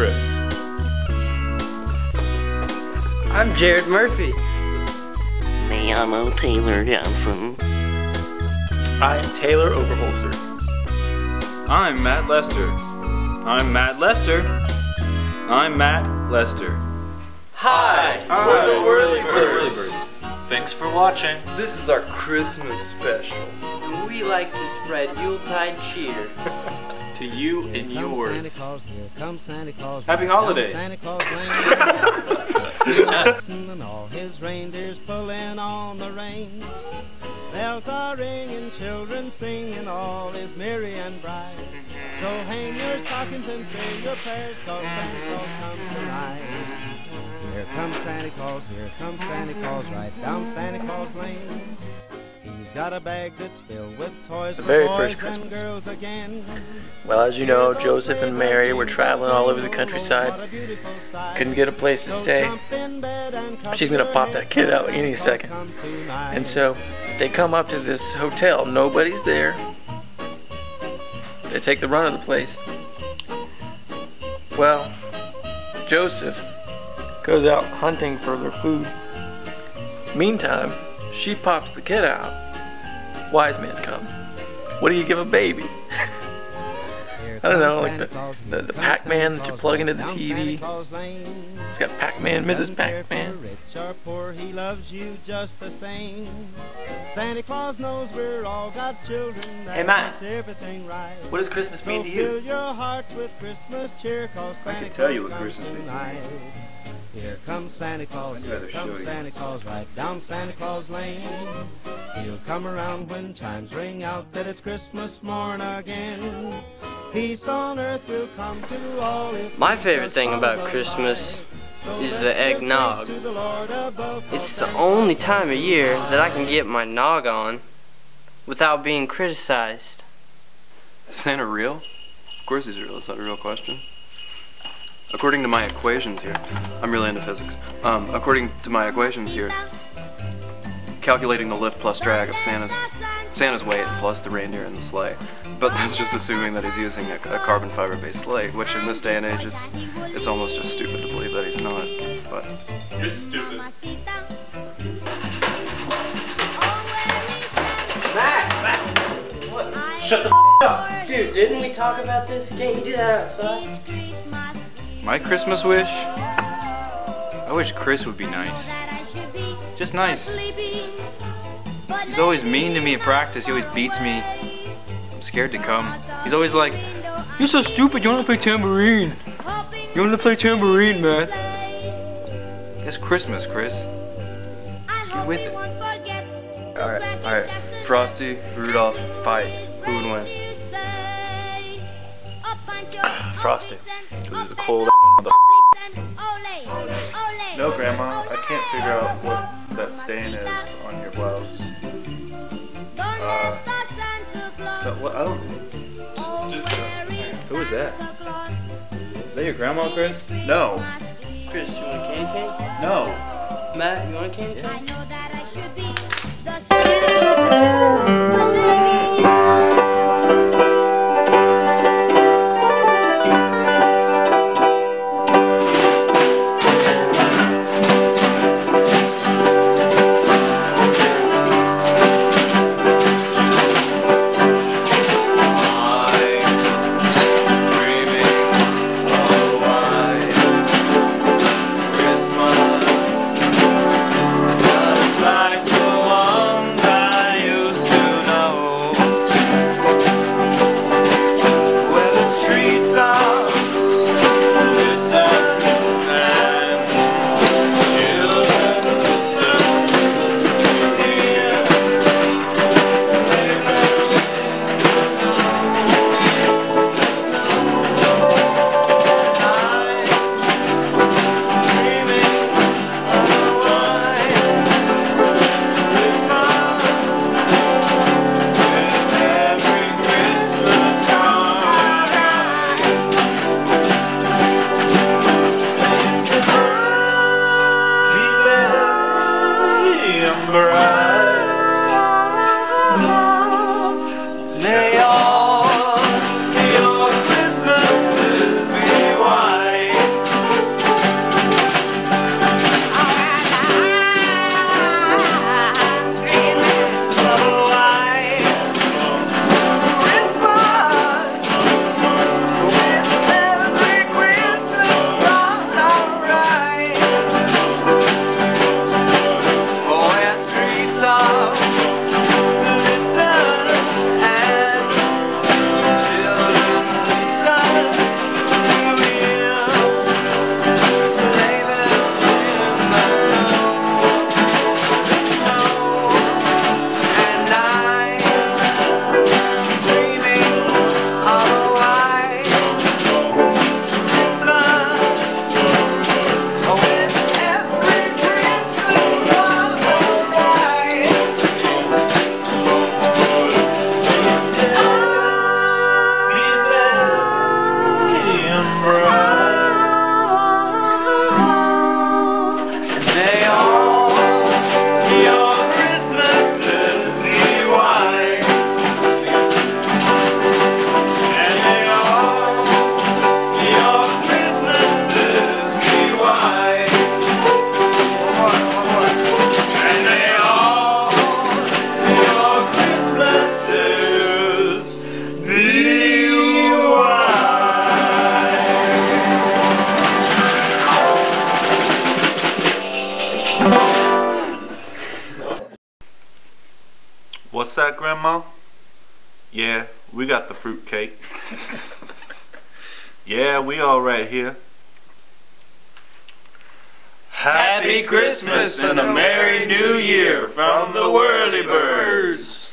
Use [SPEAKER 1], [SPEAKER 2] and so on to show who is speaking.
[SPEAKER 1] Chris.
[SPEAKER 2] I'm Jerred Murphy.
[SPEAKER 3] Me, I'm Taylor Johnson.
[SPEAKER 1] I am Taylor Overholser. I'm Matt Lester. I'm Matt Lester. I'm Matt Lester.
[SPEAKER 4] Hi!
[SPEAKER 1] We're the Wurly
[SPEAKER 4] Birds.
[SPEAKER 1] Thanks for watching.
[SPEAKER 4] This is our Christmas special.
[SPEAKER 2] We like to spread Yuletide cheer.
[SPEAKER 1] To you and yours.
[SPEAKER 5] Santa Claus, here comes Santa Claus.
[SPEAKER 1] Happy holidays.
[SPEAKER 5] Santa Claus and all his reindeers pulling on the reins. Bells are ringing, children singing, all is merry and bright. So hang your stockings and say your prayers, 'cause Santa Claus comes tonight. Here comes Santa Claus, here comes Santa Claus, right down Santa Claus Lane. He's got a bag that's filled with toys for
[SPEAKER 6] very
[SPEAKER 5] boys
[SPEAKER 6] first
[SPEAKER 5] and girls again.
[SPEAKER 6] Well, as you know, Joseph and Mary were traveling all over the countryside. Couldn't get a place to stay. She's gonna pop that kid out any second. And so they come up to this hotel. Nobody's there. They take the run of the place. Well, Joseph goes out hunting for their food. Meantime, she pops the kid out. Wise men come. What do you give a baby? I don't know, like the Pac-Man that you plug into the TV. It's got Pac-Man, Mrs. Pac-Man.
[SPEAKER 5] Rich or poor, he loves you just the same. Santa Claus knows we're all God's children.
[SPEAKER 6] Hey, Matt.
[SPEAKER 5] Makes everything right.
[SPEAKER 6] What does Christmas mean to
[SPEAKER 5] So fill
[SPEAKER 6] you?
[SPEAKER 5] your hearts with Christmas cheer, 'cause Santa
[SPEAKER 1] tell
[SPEAKER 5] Claus
[SPEAKER 1] you what
[SPEAKER 5] comes
[SPEAKER 1] Christmas means to me.
[SPEAKER 5] tonight. Here comes Santa Claus,
[SPEAKER 1] I'd
[SPEAKER 5] here
[SPEAKER 1] rather
[SPEAKER 5] comes
[SPEAKER 1] show you.
[SPEAKER 5] Santa Claus, right down Santa Claus Lane. He'll come around when chimes ring out that it's Christmas morn again. Peace on earth will come to all.
[SPEAKER 2] My favorite thing about Christmas is the eggnog. It's the only time of year that I can get my nog on without being criticized.
[SPEAKER 4] Is Santa real? Of course he's real. Is that a real question? According to my equations here, I'm really into physics. According to my equations here, calculating the lift plus drag of Santa's weight plus the reindeer and the sleigh. But that's just assuming that he's using a carbon fiber based sleigh, which in this day and age it's almost just stupid to believe that he's not. But
[SPEAKER 1] You're stupid.
[SPEAKER 2] Shut the up! Dude, didn't we talk about this? Can't you do that outside?
[SPEAKER 1] My Christmas wish? I wish Chris would be nice. Just nice. He's always mean to me at practice. He always beats me. I'm scared to come. He's always like, "You're so stupid, you wanna play tambourine. You wanna play tambourine, man." It's Christmas, Chris. Get with it.
[SPEAKER 4] alright. Frosty, Rudolph, fight. Who would win?
[SPEAKER 6] Frosty.
[SPEAKER 4] Because he's a cold
[SPEAKER 1] No, Grandma, I can't figure out what that stain is on your blouse. What? I don't. Who is that? Is that your grandma, Chris? No.
[SPEAKER 2] Chris, you want a candy cane?
[SPEAKER 1] No.
[SPEAKER 2] Matt, you want a candy cane?
[SPEAKER 1] Like the ones I used to
[SPEAKER 7] that, Grandma? Yeah, we got the fruit cake. Yeah, we all right here. Happy Christmas and a Merry New Year from the Whirly Birds.